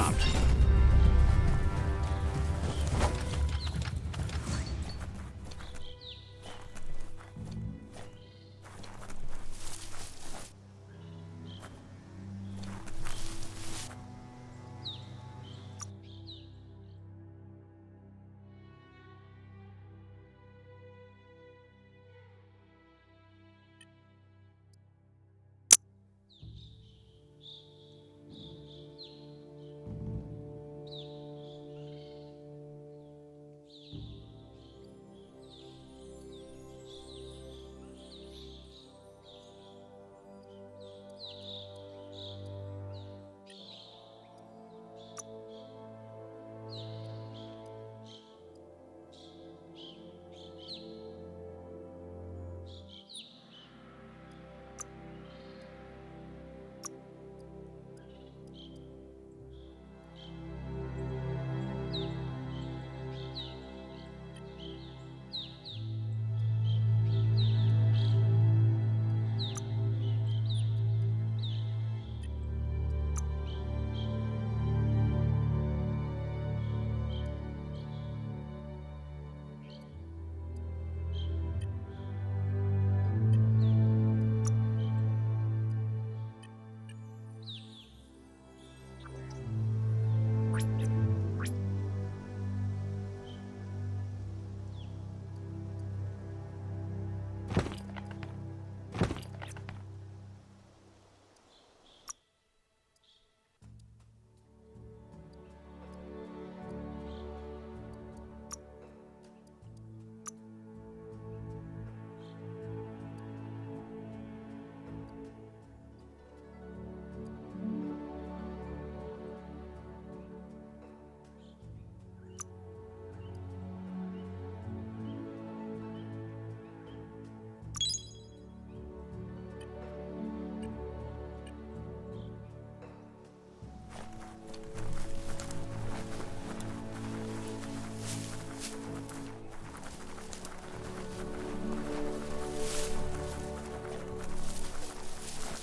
out.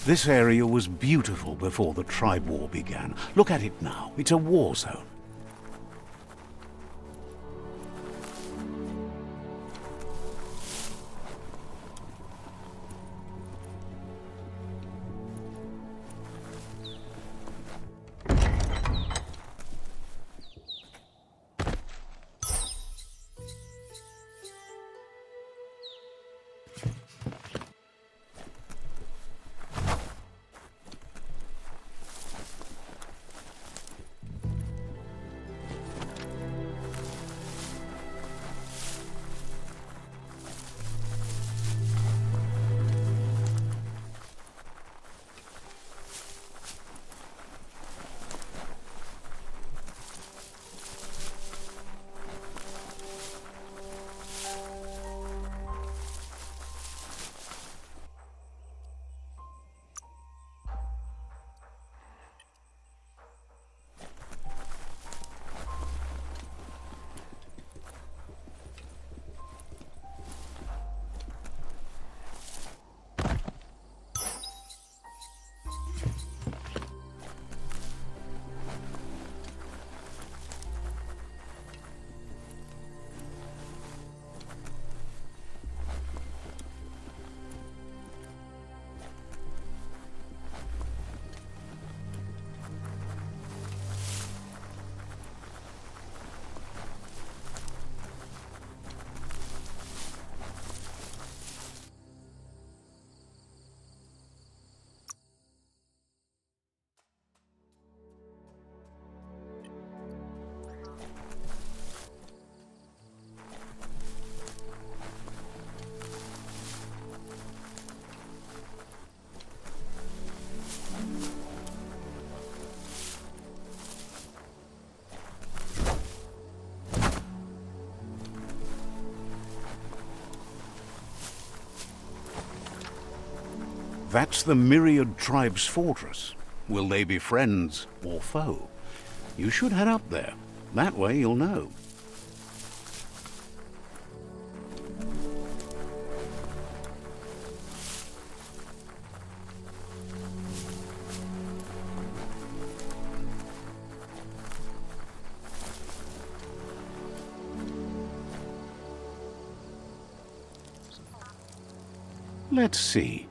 This area was beautiful before the tribe war began. Look at it now. It's a war zone. That's the Myriad tribe's fortress. Will they be friends or foe? You should head up there. That way you'll know. Let's see.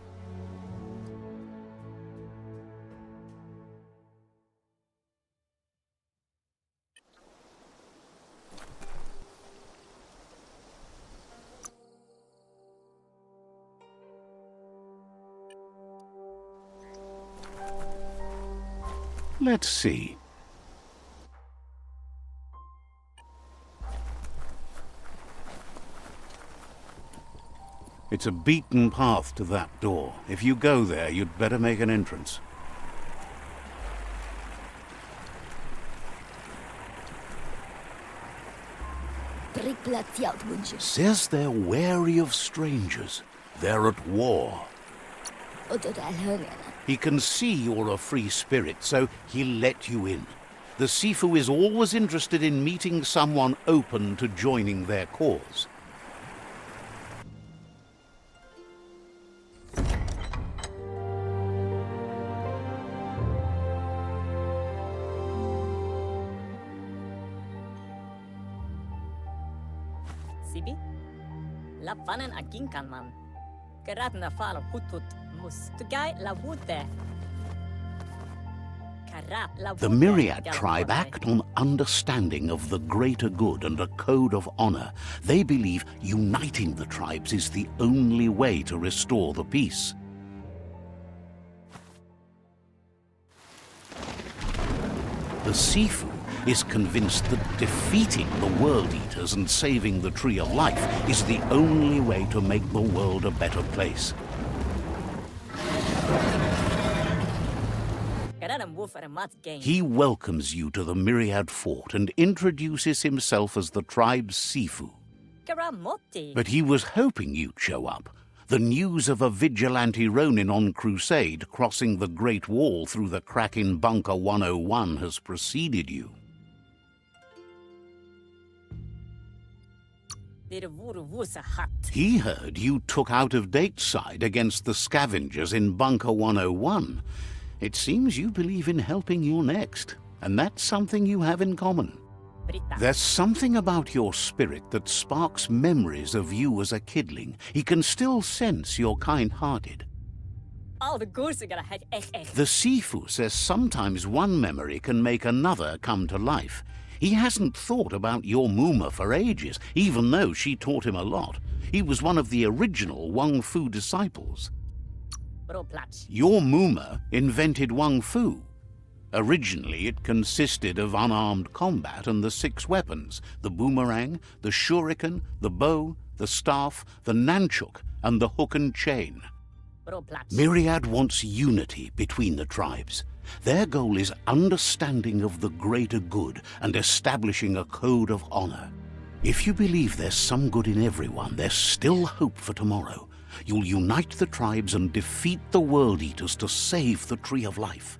Let's see. It's a beaten path to that door. If you go there, you'd better make an entrance. Says they're wary of strangers. They're at war. He can see you're a free spirit, so he'll let you in. The Sifu is always interested in meeting someone open to joining their cause. Sibi? La fanen aginkan man. Gerat na fal hutut mus. Tugai la wute. The Myriad tribe act on understanding of the greater good and a code of honor. They believe uniting the tribes is the only way to restore the peace. The Sifu is convinced that defeating the World Eaters and saving the Tree of Life is the only way to make the world a better place. He welcomes you to the Myriad fort and introduces himself as the tribe's Sifu. But he was hoping you'd show up. The news of a vigilante Ronin on crusade crossing the Great Wall through the crack in Bunker 101 has preceded you. He heard you took out-of-date side against the scavengers in Bunker 101. It seems you believe in helping your next, and that's something you have in common. There's something about your spirit that sparks memories of you as a kidling. He can still sense you're kind-hearted. The Sifu says sometimes one memory can make another come to life. He hasn't thought about your Muma for ages, even though she taught him a lot. He was one of the original Wung Fu disciples. Your Muma invented Wung Fu. Originally, it consisted of unarmed combat and the 6 weapons: the boomerang, the shuriken, the bow, the staff, the nunchuk, and the hook and chain. Myriad wants unity between the tribes. Their goal is understanding of the greater good and establishing a code of honor. If you believe there's some good in everyone, there's still hope for tomorrow. You'll unite the tribes and defeat the World Eaters to save the Tree of Life.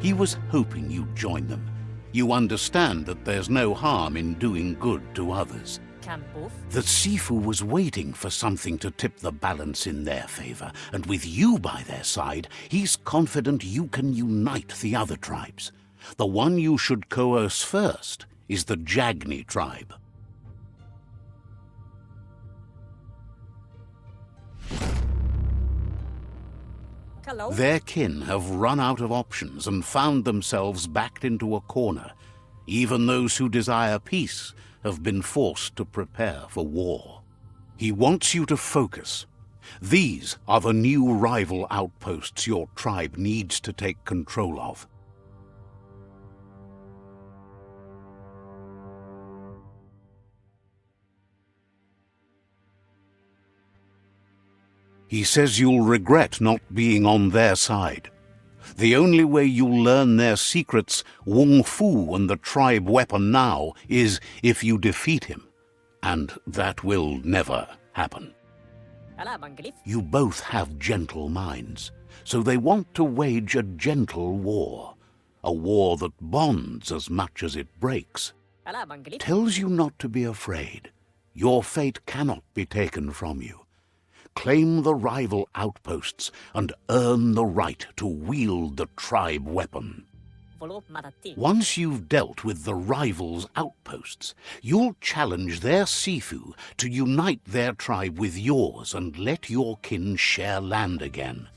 He was hoping you'd join them. You understand that there's no harm in doing good to others. The Sifu was waiting for something to tip the balance in their favor, and with you by their side, he's confident you can unite the other tribes. The one you should coerce first is the Jagni tribe. Their kin have run out of options and found themselves backed into a corner. Even those who desire peace have been forced to prepare for war. He wants you to focus. These are the new rival outposts your tribe needs to take control of. He says you'll regret not being on their side. The only way you'll learn their secrets, Wung Fu and the tribe weapon now, is if you defeat him. And that will never happen. Ala banglif. You both have gentle minds, so they want to wage a gentle war. A war that bonds as much as it breaks. Ala banglif. Tells you not to be afraid. Your fate cannot be taken from you. Claim the rival outposts and earn the right to wield the tribe weapon. Volo matati. Once you've dealt with the rivals' outposts, you'll challenge their Sifu to unite their tribe with yours and let your kin share land again.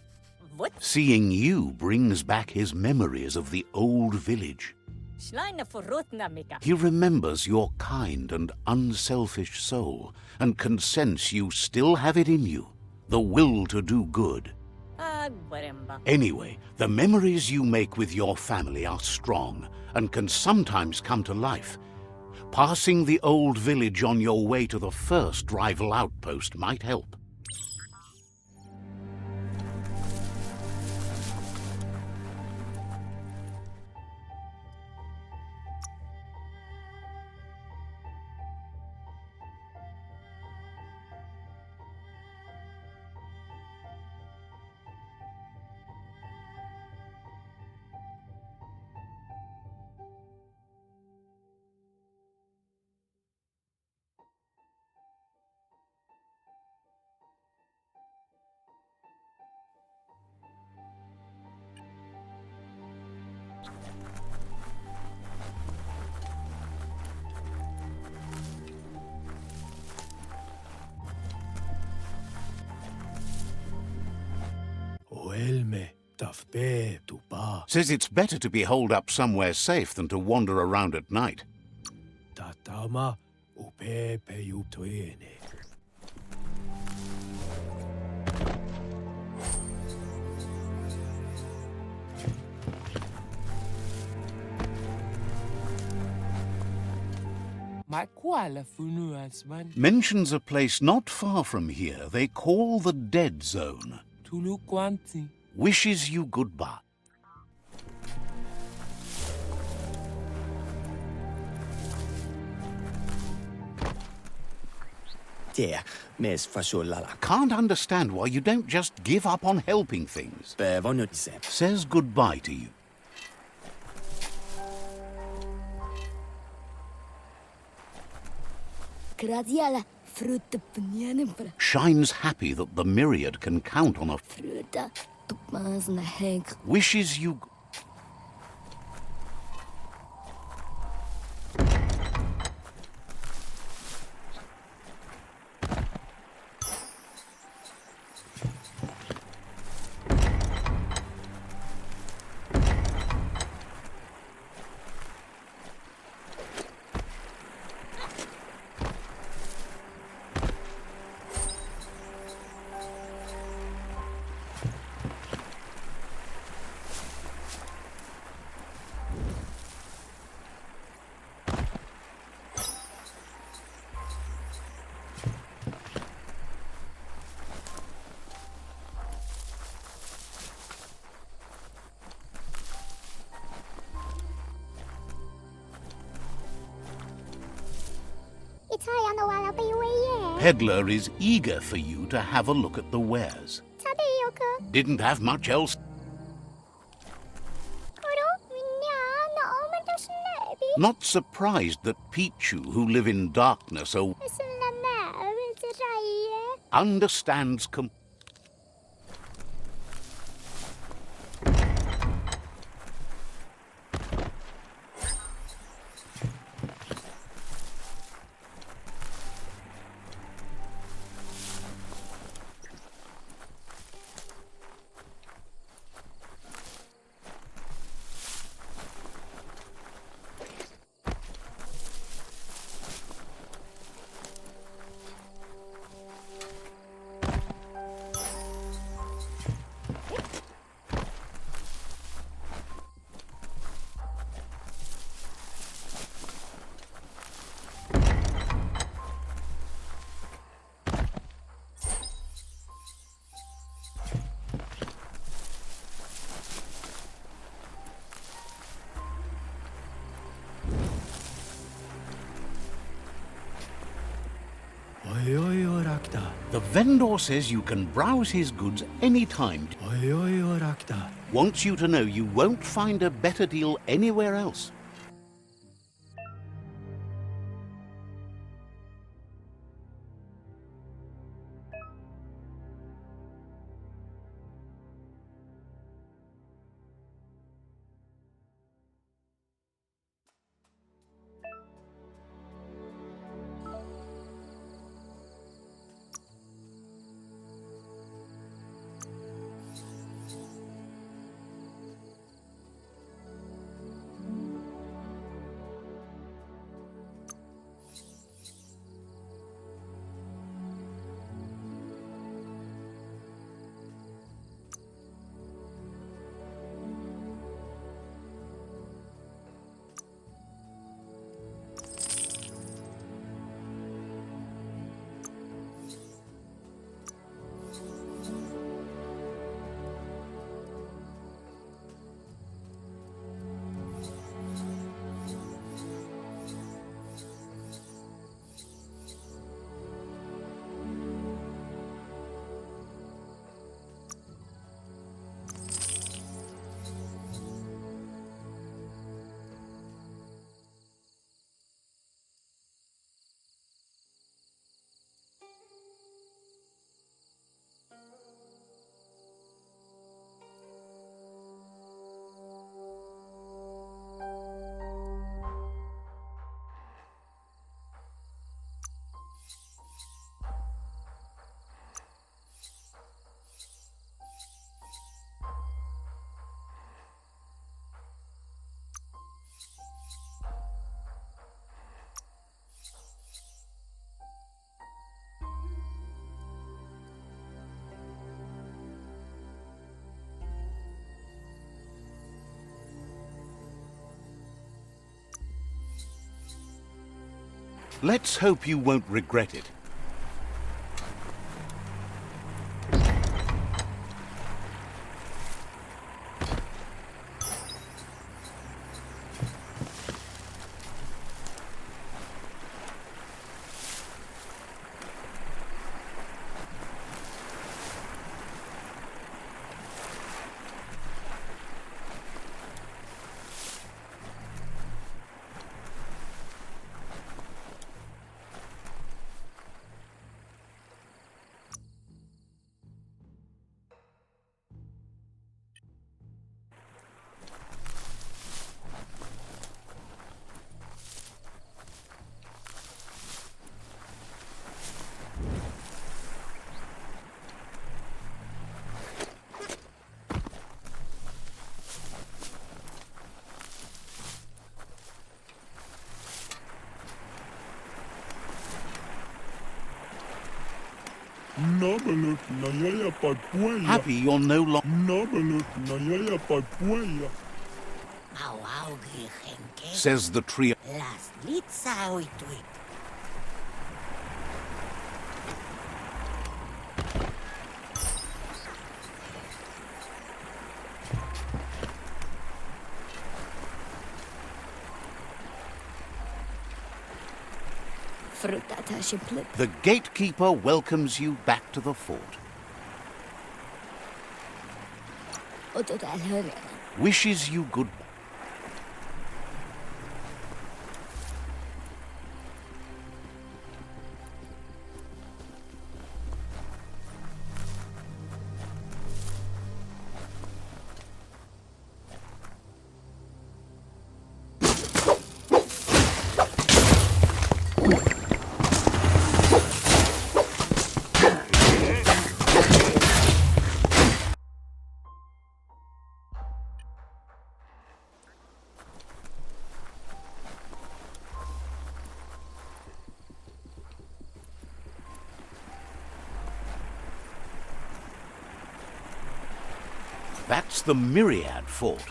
What? Seeing you brings back his memories of the old village. Schleine forrotna mika. He remembers your kind and unselfish soul and can sense you still have it in you, the will to do good. Agbaremba. Anyway, the memories you make with your family are strong and can sometimes come to life. Passing the old village on your way to the first rival outpost might help. Says it's better to be holed up somewhere safe than to wander around at night. Mentions a place not far from here they call the Dead Zone. Wishes you goodbye. Can't understand why you don't just give up on helping things. Says goodbye to you. Shines happy that the Myriad can count on a... Wishes you... Peddler is eager for you to have a look at the wares. Didn't have much else. Not surprised that Pichu, who live in darkness, understands The vendor says you can browse his goods anytime. Wants you to know you won't find a better deal anywhere else. Let's hope you won't regret it. Happy you're no longer, says the trio. The gatekeeper welcomes you back to the fort. Wishes you good. That's the Myriad fort.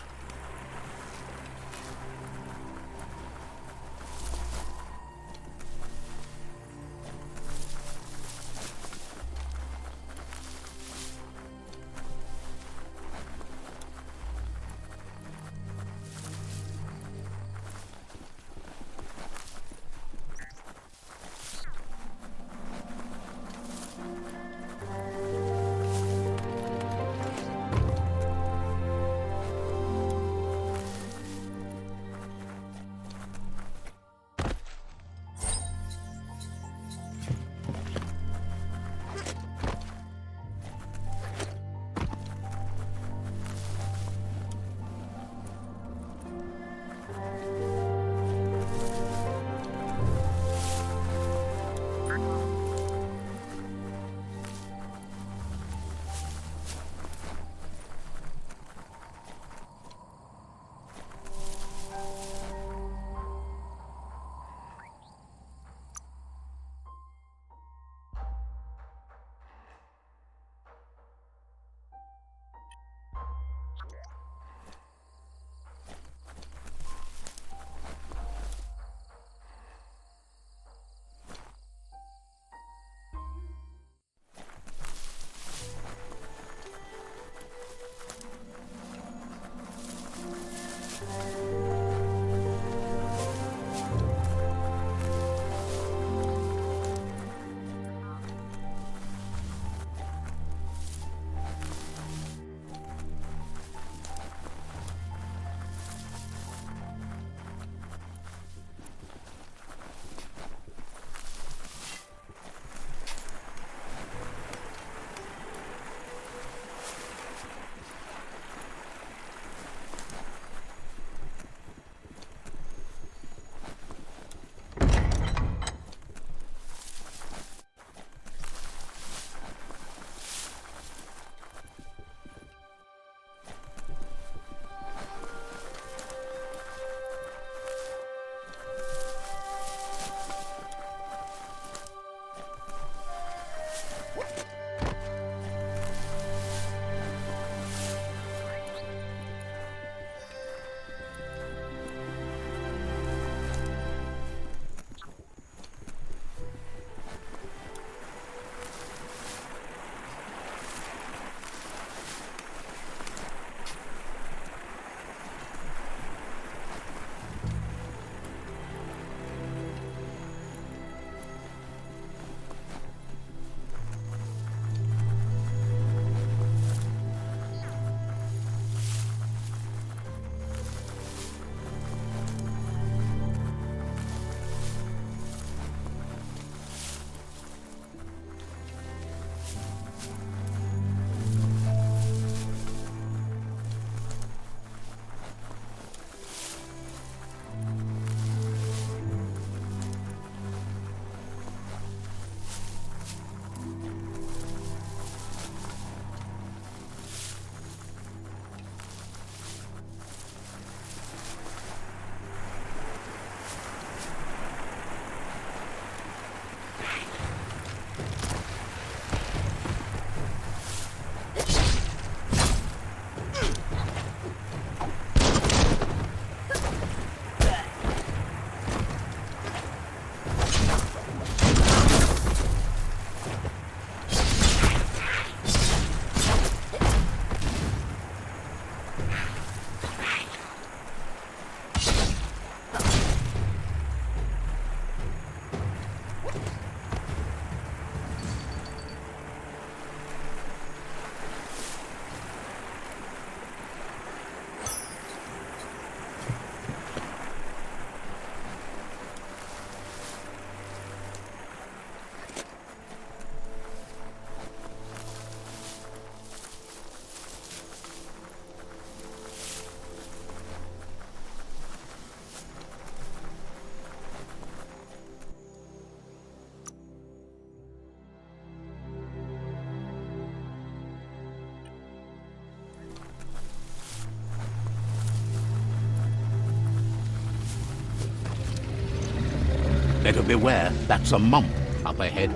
Better beware, that's a mump up ahead.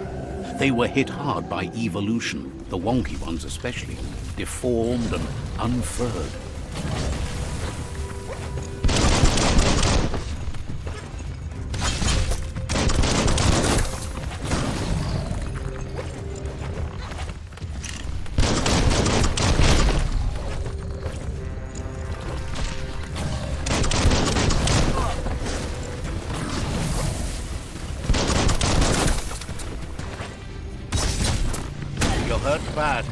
They were hit hard by evolution, the wonky ones especially, deformed and unfurred. You're hurt bad.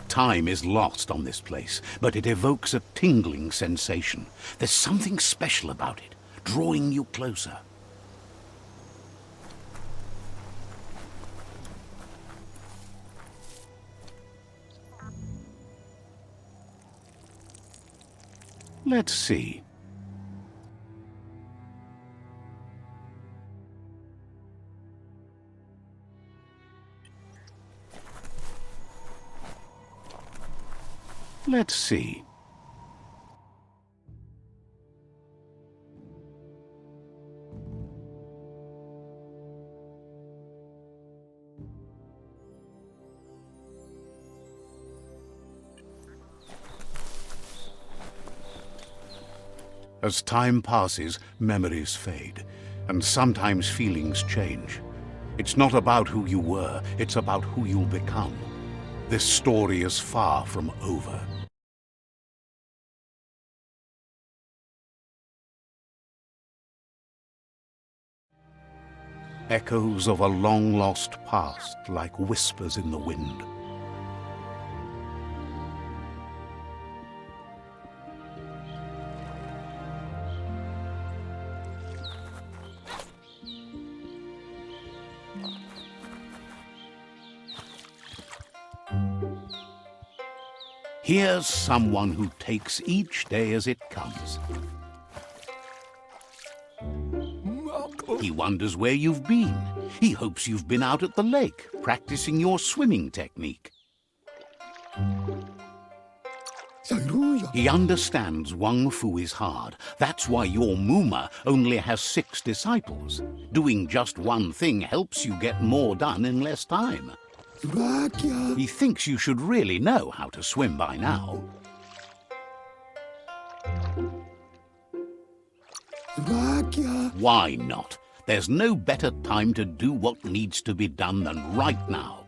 Time is lost on this place, but it evokes a tingling sensation. There's something special about it, drawing you closer. Let's see. Let's see. As time passes, memories fade, and sometimes feelings change. It's not about who you were, it's about who you'll become. This story is far from over. Echoes of a long-lost past, like whispers in the wind. Here's someone who takes each day as it comes. He wonders where you've been. He hopes you've been out at the lake, practicing your swimming technique. He understands Wung Fu is hard. That's why your Muma only has 6 disciples. Doing just one thing helps you get more done in less time. He thinks you should really know how to swim by now. Why not? There's no better time to do what needs to be done than right now.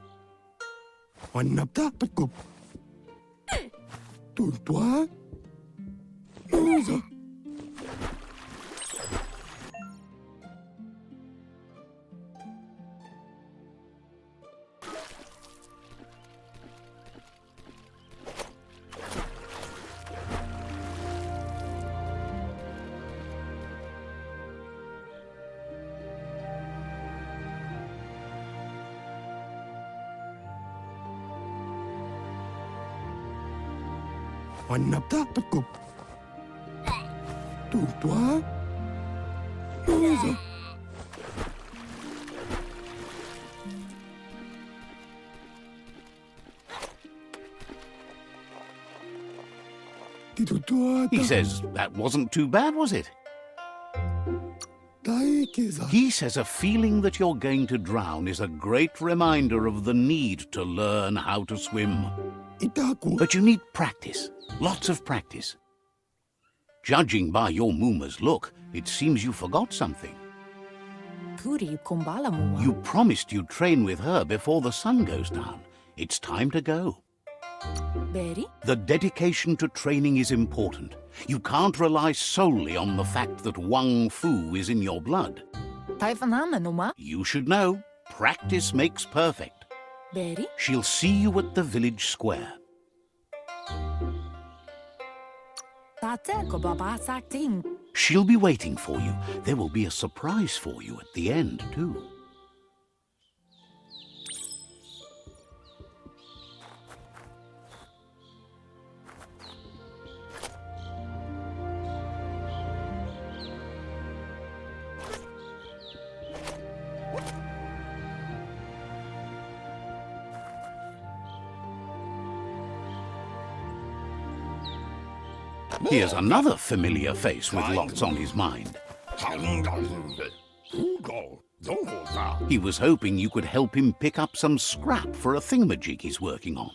Annapta takop. Tutua. Usa. He says that wasn't too bad, was it? He says a feeling that you're going to drown is a great reminder of the need to learn how to swim. But you need practice, lots of practice. Judging by your Mooma's look, it seems you forgot something. You promised you'd train with her before the sun goes down. It's time to go. The dedication to training is important. You can't rely solely on the fact that Wang Fu is in your blood. You should know, practice makes perfect. She'll see you at the village square. She'll be waiting for you. There will be a surprise for you at the end, too. Here's another familiar face with lots on his mind. He was hoping you could help him pick up some scrap for a thingamajig he's working on.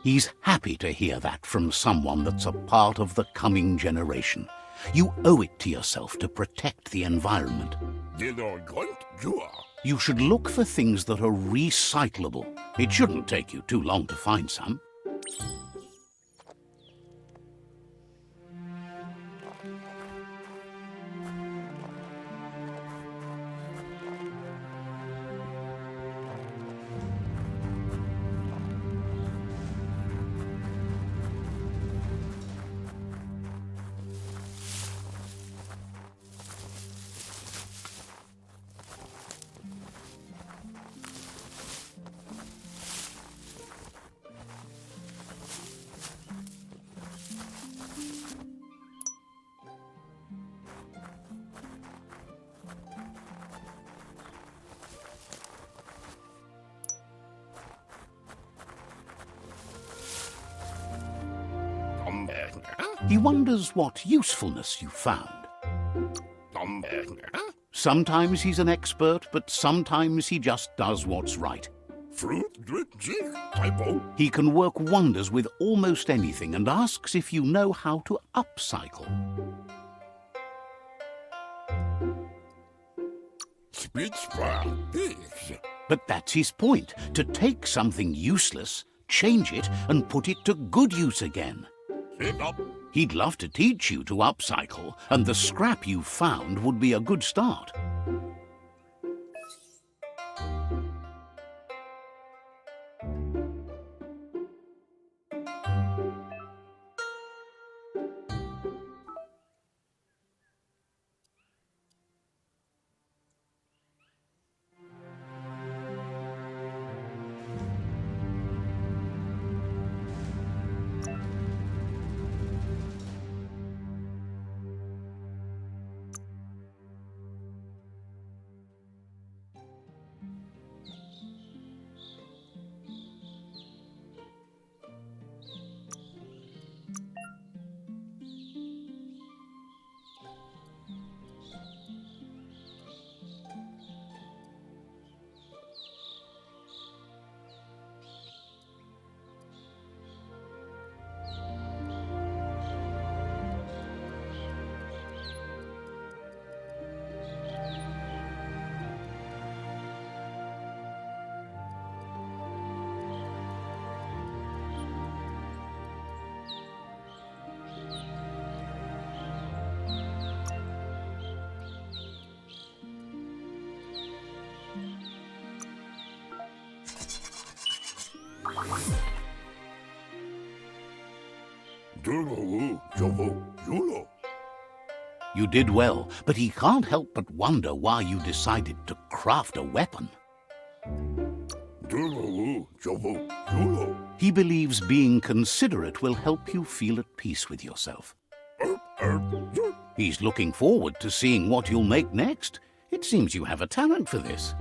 He's happy to hear that from someone that's a part of the coming generation. You owe it to yourself to protect the environment. You should look for things that are recyclable. It shouldn't take you too long to find some. He wonders what usefulness you found. Sometimes he's an expert, but sometimes he just does what's right. He can work wonders with almost anything and asks if you know how to upcycle. But that's his point, to take something useless, change it, and put it to good use again. He'd love to teach you to upcycle, and the scrap you found would be a good start. You did well, but he can't help but wonder why you decided to craft a weapon. He believes being considerate will help you feel at peace with yourself. He's looking forward to seeing what you'll make next. It seems you have a talent for this.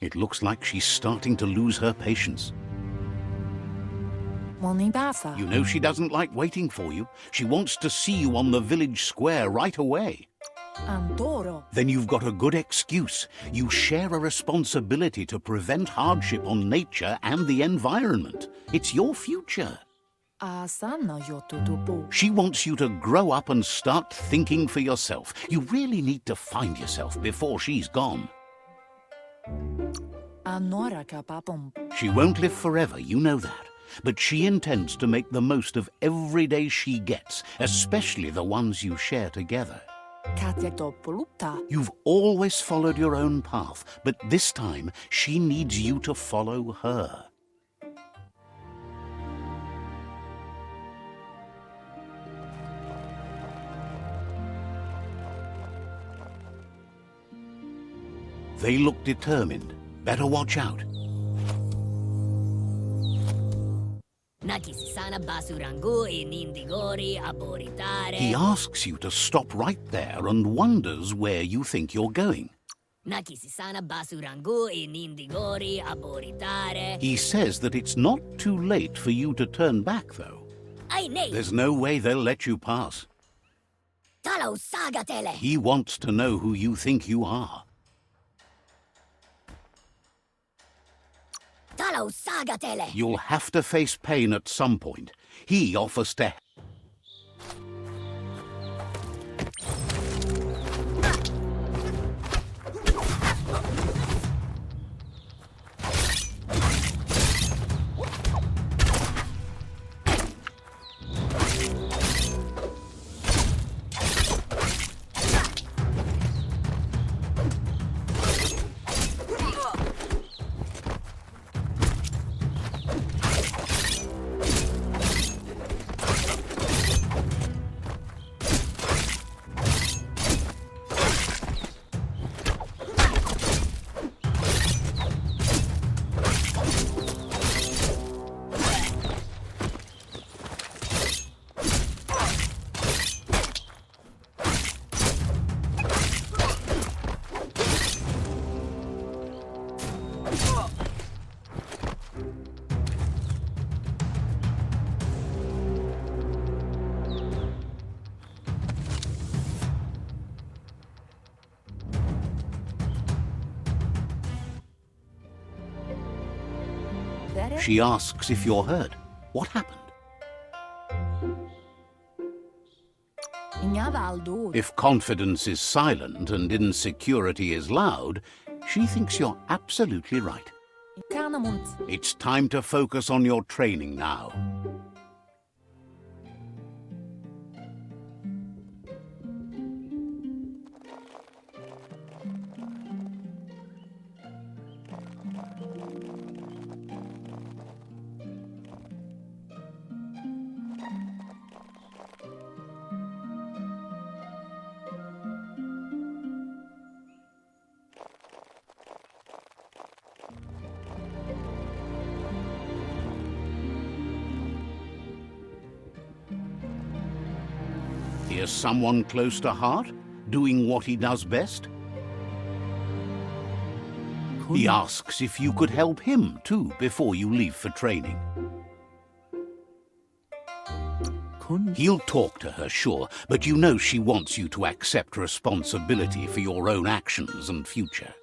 It looks like she's starting to lose her patience. You know she doesn't like waiting for you. She wants to see you on the village square right away. Then you've got a good excuse. You share a responsibility to prevent hardship on nature and the environment. It's your future. She wants you to grow up and start thinking for yourself. You really need to find yourself before she's gone. She won't live forever, you know that. But she intends to make the most of every day she gets, especially the ones you share together. You've always followed your own path, but this time she needs you to follow her. They look determined. Better watch out. He asks you to stop right there and wonders where you think you're going. He says that it's not too late for you to turn back, though. There's no way they'll let you pass. He wants to know who you think you are. You'll have to face pain at some point. He offers to... She asks if you're hurt. What happened? If confidence is silent and insecurity is loud, she thinks you're absolutely right. It's time to focus on your training now. Here's someone close to heart, doing what he does best. He asks if you could help him, too, before you leave for training. He'll talk to her, sure, but you know she wants you to accept responsibility for your own actions and future.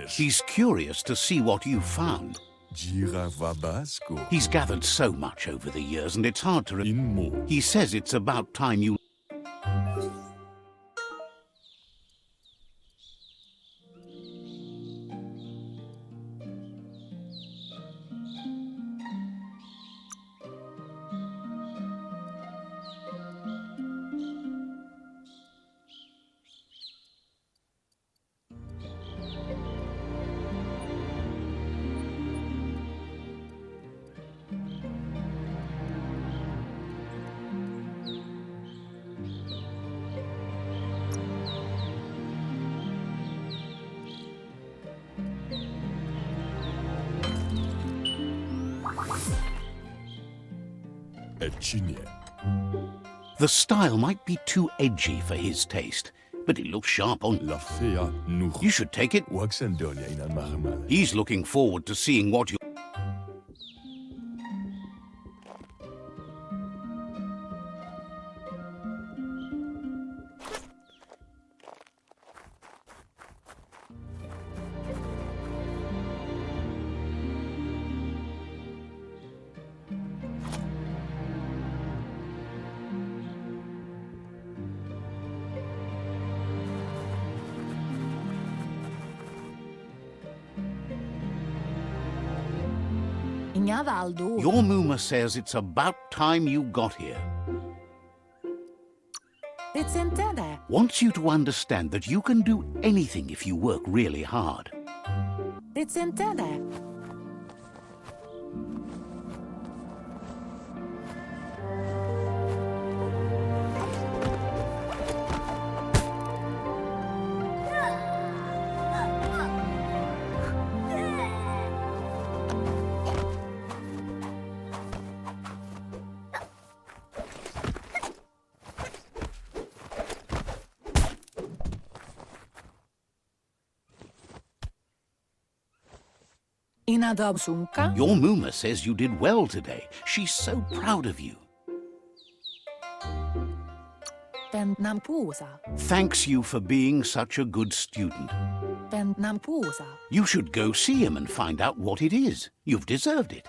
She's curious to see what you've found. He's gathered so much over the years, and it's hard to... He says it's about time you... Etchinie. The style might be too edgy for his taste, but it looks sharp on... La fea nuch. You should take it. Waxendonia in an machemal. He's looking forward to seeing what you... Your Muma says it's about time you got here. Wants you to understand that you can do anything if you work really hard. Your Muma says you did well today. She's so proud of you. Thanks you for being such a good student. You should go see him and find out what it is. You've deserved it.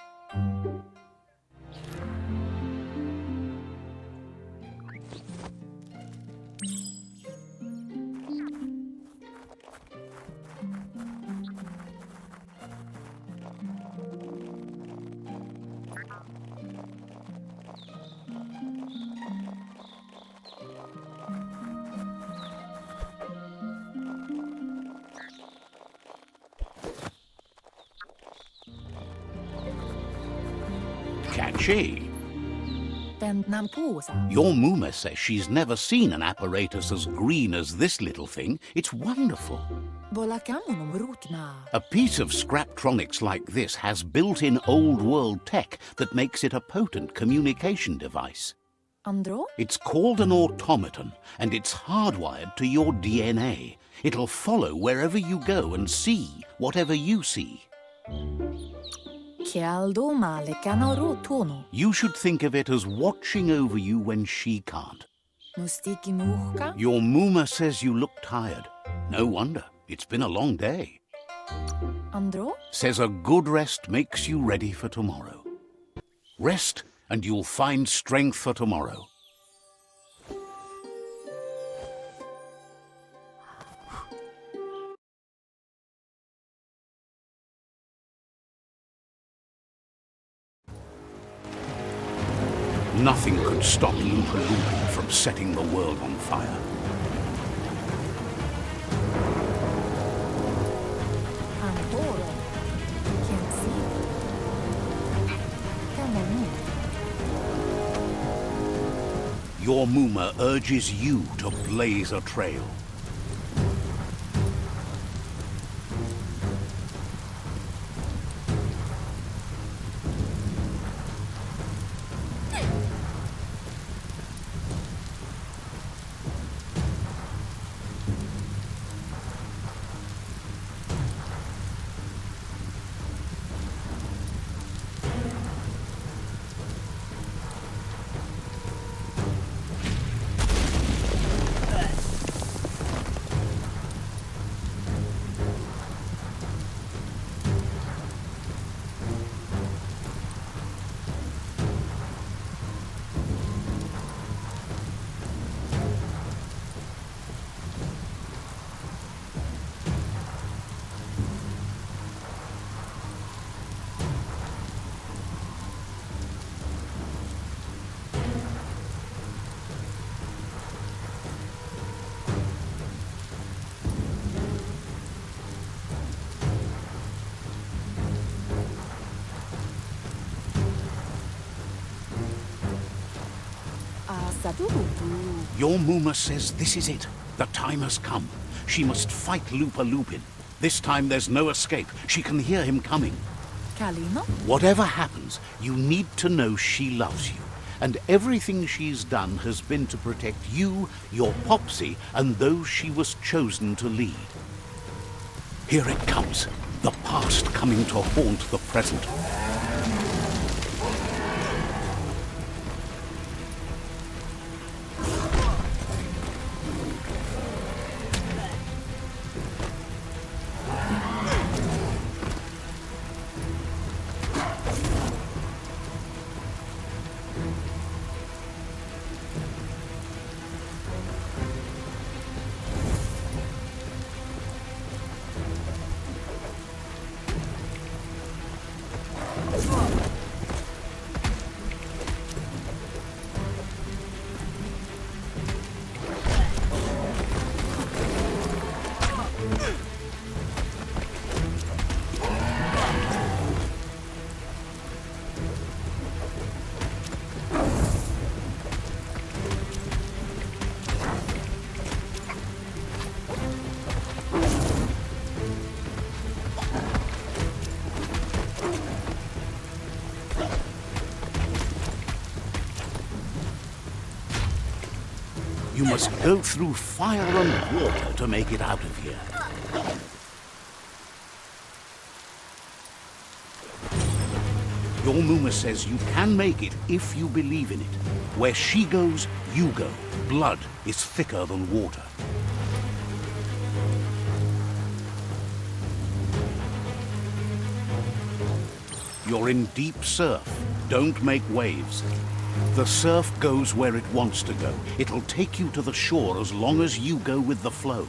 Catchy. Your Muma says she's never seen an apparatus as green as this little thing. It's wonderful. A piece of Scraptronics like this has built-in old-world tech that makes it a potent communication device. It's called an automaton, and it's hardwired to your DNA. It'll follow wherever you go and see whatever you see. You should think of it as watching over you when she can't. Your Muma says you look tired. No wonder. It's been a long day. Says a good rest makes you ready for tomorrow. Rest and you'll find strength for tomorrow. Nothing could stop Lupa Lupin from setting the world on fire. Your Muma urges you to blaze a trail. Your Muma says this is it. The time has come. She must fight Lupa Lupin. This time there's no escape. She can hear him coming. Whatever happens, you need to know she loves you. and everything she's done has been to protect you, your Popsy, and those she was chosen to lead. Here it comes, the past coming to haunt the present. You must go through fire and water to make it out of here. Your Muma says you can make it if you believe in it. Where she goes, you go. Blood is thicker than water. You're in deep surf. Don't make waves. The surf goes where it wants to go. It'll take you to the shore as long as you go with the flow.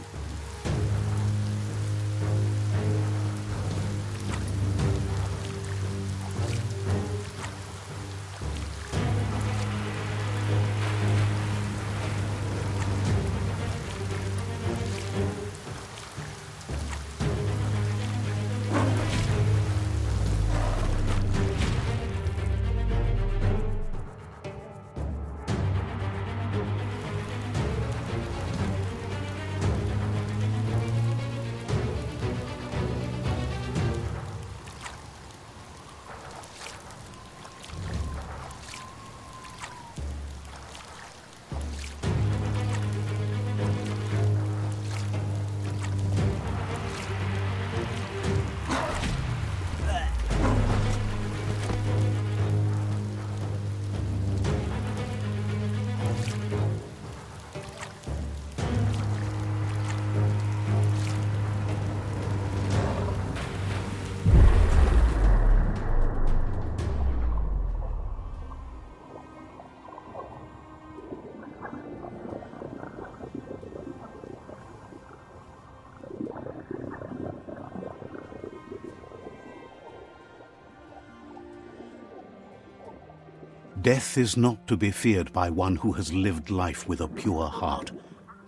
Death is not to be feared by one who has lived life with a pure heart.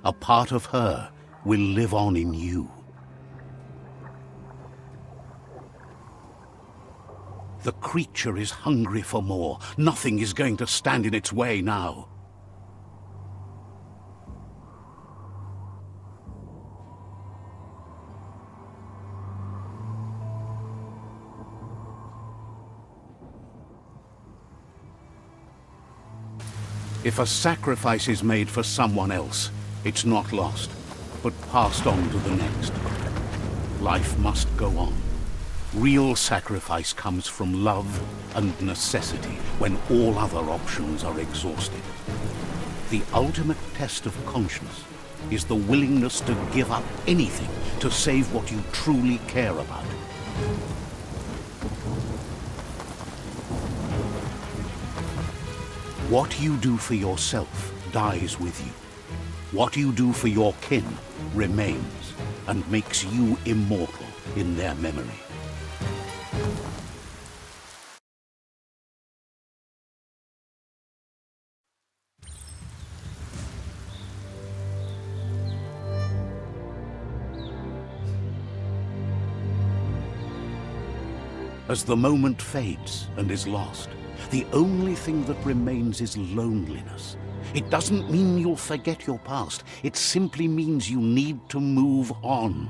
A part of her will live on in you. The creature is hungry for more. Nothing is going to stand in its way now. If a sacrifice is made for someone else, it's not lost, but passed on to the next. Life must go on. Real sacrifice comes from love and necessity when all other options are exhausted. The ultimate test of conscience is the willingness to give up anything to save what you truly care about. What you do for yourself dies with you. What you do for your kin remains and makes you immortal in their memory. As the moment fades and is lost, the only thing that remains is loneliness. It doesn't mean you'll forget your past. It simply means you need to move on.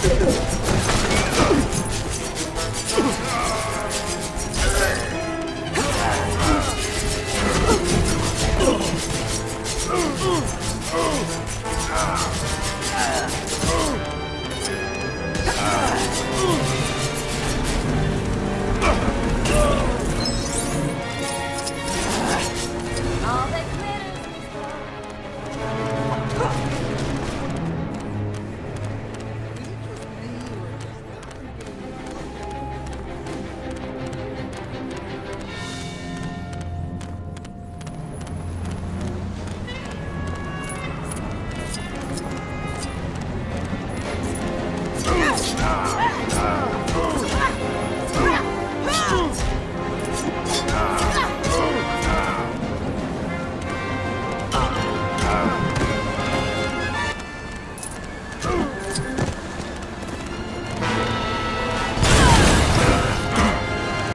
Huh?